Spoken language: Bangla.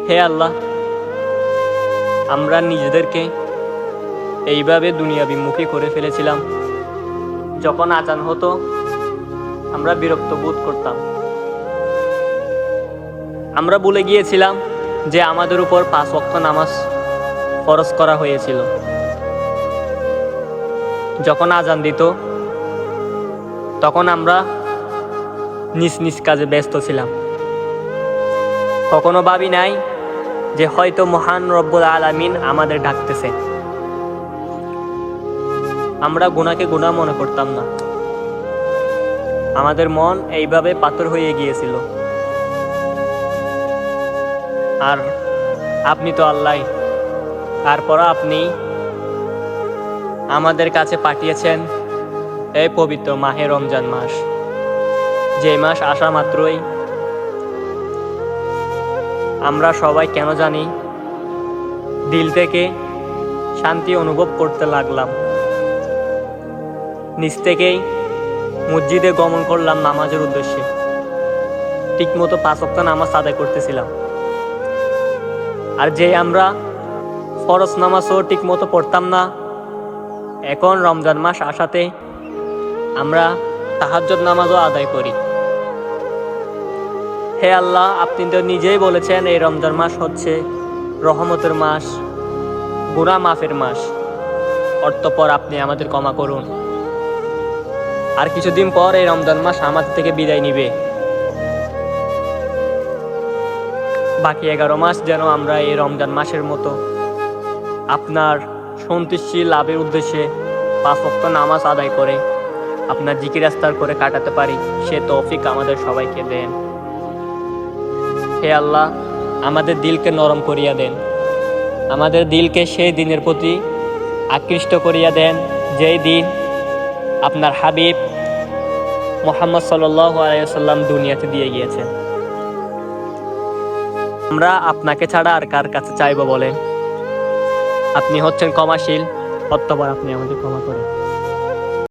হে আল্লাহ, আমরা নিজেদেরকে এইভাবে দুনিয়াবিমুখী করে ফেলেছিলাম, যখন আজান হতো আমরা বিরক্ত বোধ করতাম। আমরা ভুলে গিয়েছিলাম যে আমাদের উপর 5 ওয়াক্ত নামাজ ফরজ করা হয়েছিল। যখন আজান দিত তখন আমরা নিজ নিজ কাজে ব্যস্ত ছিলাম। কখনো ভাবি নাই যে হয়তো মহান রব্বুল আলামিন আমাদের ডাকতেছে। আমরা গুনাহকে গুনাহ মনে করতাম না। আমাদের মন এইভাবে পাথর হয়ে গিয়েছিল। আর আপনি তো আল্লাহ, তারপর আপনি আমাদের কাছে পাঠিয়েছেন এই পবিত্র মাহে রমজান মাস, যে মাস আসা মাত্রই আমরা সবাই কেন জানি দিল থেকে শান্তি অনুভব করতে লাগলাম। নিজ থেকেই মসজিদে গমন করলাম নামাজের উদ্দেশ্যে। ঠিকমতো 5 ওয়াক্ত নামাজ আদায় করতেছিলাম। আর যে আমরা ফরজ নামাজও ঠিকমতো পড়তাম না, এখন রমজান মাস আসাতে আমরা তাহাজ্জুদ নামাজও আদায় করি। হে আল্লাহ, আপনি তো নিজেই বলেছেন এই রমজান মাস হচ্ছে রহমতের মাস, গুনাহ মাফের মাস। অতঃপর আপনি আমাদের ক্ষমা করুন। আর কিছুদিন পর এই রমজান মাস আমাদের থেকে বিদায় নিবে। বাকি 11 মাস যেন আমরা এই রমজান মাসের মতো আপনার সন্তুষ্টি লাভের উদ্দেশ্যে 5 ওয়াক্ত নামাজ আদায় করে আপনার জিকির আস্তার করে কাটাতে পারি, সে তৌফিক আমাদের সবাইকে দেন। হে আল্লাহ, আমাদের দিলকে নরম করিয়া দেন। আমাদের দিলকে সেই দিনের প্রতি আকৃষ্ট করিয়া দেন যেই দিন আপনার হাবিব মুহাম্মদ সাল্লাল্লাহু আলাইহি ওয়াসাল্লাম দুনিয়াতে দিয়ে গিয়েছেন। আমরা আপনাকে ছাড়া আর কার কাছে চাইব বলেন? আপনি হচ্ছেন ক্ষমাশীল, অতঃপর আপনি আমাদের ক্ষমা করেন।